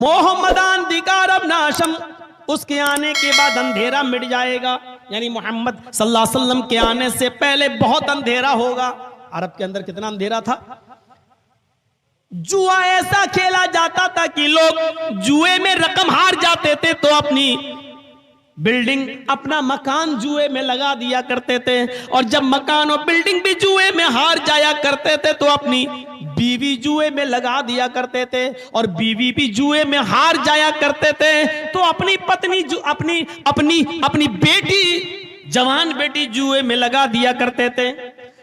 मोहम्मदान दिकारब नाशम, उसके आने के बाद अंधेरा मिट जाएगा। यानी मोहम्मद सल्लल्लाहु अलैहि वसल्लम के आने से पहले बहुत अंधेरा होगा। अरब के अंदर कितना अंधेरा था। जुआ ऐसा खेला जाता था कि लोग जुए में रकम हार जाते थे तो अपनी बिल्डिंग, अपना मकान जुए में लगा दिया करते थे, और जब मकान और बिल्डिंग भी जुए में हार जाया करते थे तो अपनी बीवी जुए में लगा दिया करते थे, और बीवी भी जुए में हार जाया करते थे तो अपनी पत्नी अपनी अपनी अपनी बेटी, जवान बेटी जुए में लगा दिया करते थे।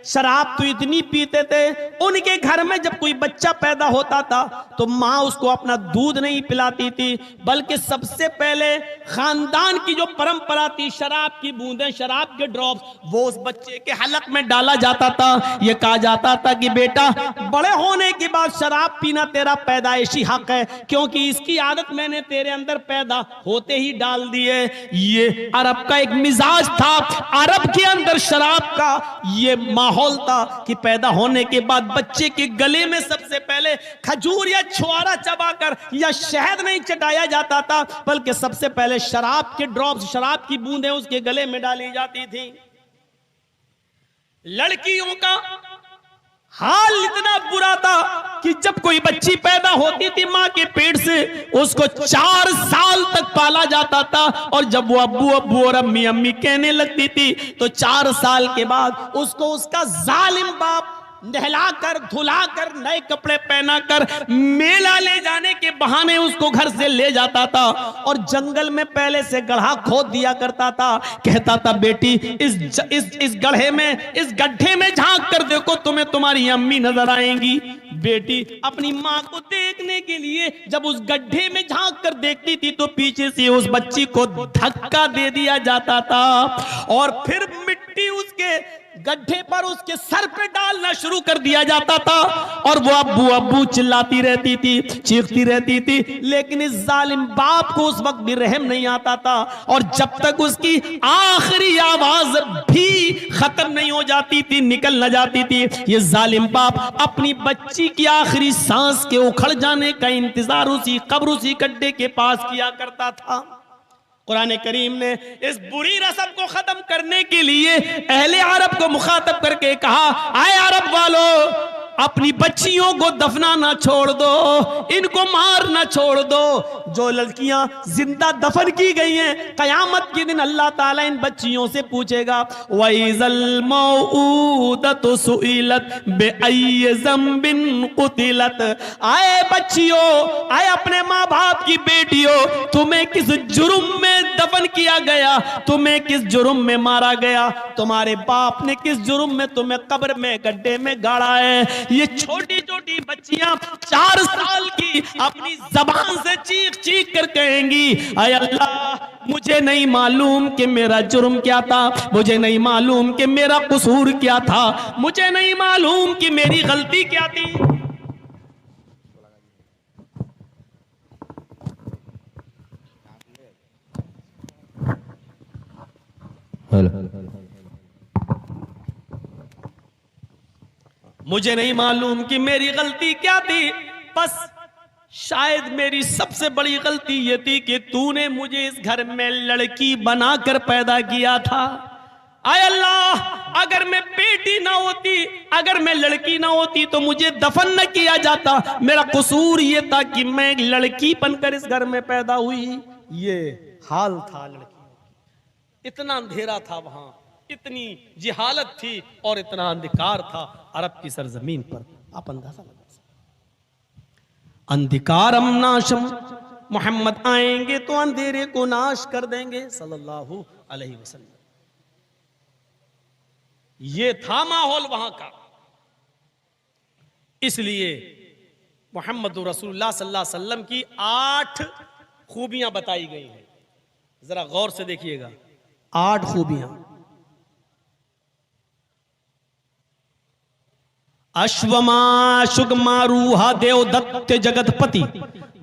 शराब तो इतनी पीते थे, उनके घर में जब कोई बच्चा पैदा होता था तो माँ उसको अपना दूध नहीं पिलाती थी, बल्कि सबसे पहले खानदान की जो परंपरा थी, शराब की बूंदें, शराब के ड्रॉप्स, वो उस बच्चे के हलक में डाला जाता था। यह कहा जाता था कि बेटा, बड़े होने के बाद शराब पीना तेरा पैदाइशी हक है, क्योंकि इसकी आदत मैंने तेरे अंदर पैदा होते ही डाल दी है। ये अरब का एक मिजाज था, अरब के अंदर शराब का ये माहौल था कि पैदा होने के बाद बच्चे के गले में सबसे पहले खजूर या छुआरा चबाकर या शहद नहीं चटाया जाता था, बल्कि सबसे पहले शराब के ड्रॉप्स, शराब की बूंदें उसके गले में डाली जाती थी। लड़कियों का हाल इतना बुरा था कि जब कोई बच्ची पैदा होती थी मां के पेट से, उसको 4 साल तक पाला जाता था, और जब वो अब्बू अब्बू और अम्मी अम्मी कहने लगती थी तो 4 साल के बाद उसको उसका जालिम बाप नहलाकर धुलाकर नए कपड़े पहनाकर मेला ले जाने के बहाने उसको घर से ले जाता था, और जंगल में पहले से गड्ढा खोद दिया करता था। कहता था बेटी, इस गड्ढे में, इस गड्ढे में झांक कर देखो, तुम्हें तुम्हारी अम्मी नजर आएंगी। बेटी अपनी माँ को देखने के लिए जब उस गड्ढे में झांक कर देखती थी तो पीछे से उस बच्ची को धक्का दे दिया जाता था, और फिर मिट्टी उसके गड्ढे पर उसके सर पे डालना शुरू कर दिया जाता था, और वो अब्बू अब्बू चिल्लाती रहती थी, चीखती रहती थी, लेकिन इस जालिम बाप को उस वक्त भी रहम नहीं आता था। और जब तक उसकी आखिरी आवाज भी खत्म नहीं हो जाती थी, निकल न जाती थी, ये जालिम बाप अपनी बच्ची की आखिरी सांस के उखड़ जाने का इंतजार उसी कब्र, उसी गड्ढे के पास किया करता था। कुरान करीम ने इस बुरी रस्म को खत्म करने के लिए अहले अरब को मुखातब करके कहा, आए अरब वालों, अपनी बच्चियों को दफनाना छोड़ दो, इनको मारना छोड़ दो। जो लड़कियां जिंदा दफन की गई हैं, कयामत के दिन अल्लाह ताला इन बच्चियों से पूछेगा, वइज़ल मौऊदतु सुइलत बिअय्यि ज़ंबिन कुतिलत। आए बच्चियों, आए अपने माँ बाप की बेटियों, तुम्हें किस जुर्म में दफन किया गया, तुम्हें किस जुर्म में मारा गया, तुम्हारे बाप ने किस जुर्म में तुम्हें कब्र में गड्ढे में गाड़ा है। ये छोटी छोटी बच्चियां 4 साल की अपनी जबान से चीख चीख कर कहेंगी, आय अल्लाह, मुझे नहीं मालूम कि मेरा जुर्म क्या था, मुझे नहीं मालूम कि मेरा कसूर क्या था, मुझे नहीं मालूम कि मेरी गलती क्या थी। मुझे नहीं मालूम कि मेरी गलती क्या थी, बस शायद मेरी सबसे बड़ी गलती ये थी कि तूने मुझे इस घर में लड़की बनाकर पैदा किया था। आय अल्लाह, अगर मैं बेटी ना होती, अगर मैं लड़की ना होती तो मुझे दफन न किया जाता। मेरा कसूर ये था कि मैं एक लड़की बनकर इस घर में पैदा हुई। ये हाल था लड़की, इतना अंधेरा था वहां, इतनी जिहालत थी और इतना अंधकार था अरब की सरजमीन पर। आप अंदाजा लगा सकते, अंधकारम नाशम, मोहम्मद आएंगे तो अंधेरे को नाश कर देंगे सल्लल्लाहु अलैहि वसल्लम। ये था माहौल वहां का। इसलिए मोहम्मद रसूलुल्लाह सल्लल्लाहु अलैहि वसल्लम की 8 खूबियां बताई गई हैं। जरा गौर से देखिएगा, 8 खूबियां। अश्वमा शुगमारूहा देवदत्त जगतपति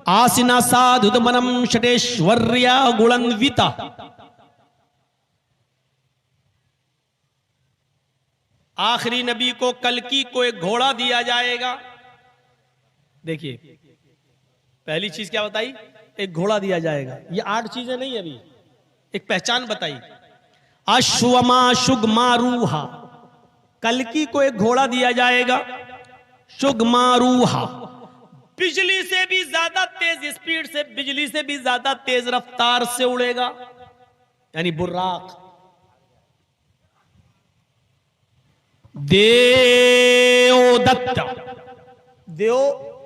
आसिना साधुदमनम षटेश्वर्या गुणन्विता। आखिरी नबी को कल्कि को एक घोड़ा दिया जाएगा। देखिए, पहली चीज क्या बताई? एक घोड़ा दिया जाएगा। ये 8 चीजें नहीं, अभी एक पहचान बताई। अश्वमा शुगमारूहा, कल्कि को एक घोड़ा दिया जाएगा। शुगमारूहा, बिजली से भी ज्यादा तेज स्पीड से, बिजली से भी ज्यादा तेज रफ्तार से उड़ेगा, यानी बुर्राक। देवदत्त, देव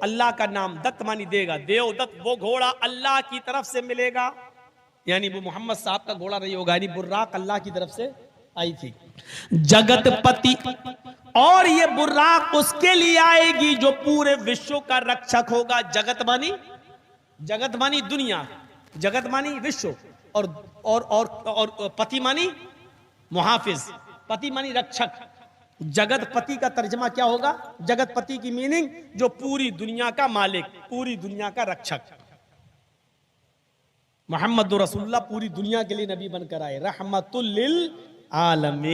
अल्लाह का नाम, दत्त मानी देगा, देवदत्त वो घोड़ा अल्लाह की तरफ से मिलेगा, यानी वो मोहम्मद साहब का घोड़ा नहीं होगा, यानी बुर्राक अल्लाह की तरफ से आई थी। जगतपति, और ये बुर्राक उसके लिए आएगी जो पूरे विश्व का रक्षक होगा। जगत मानी, जगत मानी दुनिया, जगत मानी विश्व, और पति मानी मुहाफिज, पति मानी रक्षक। जगतपति का तर्जमा क्या होगा? जगतपति की मीनिंग जो पूरी दुनिया का मालिक, पूरी दुनिया का रक्षक। मोहम्मद रसूलुल्लाह पूरी दुनिया के लिए नबी बनकर आए, रहमतुल लिल आलमीन।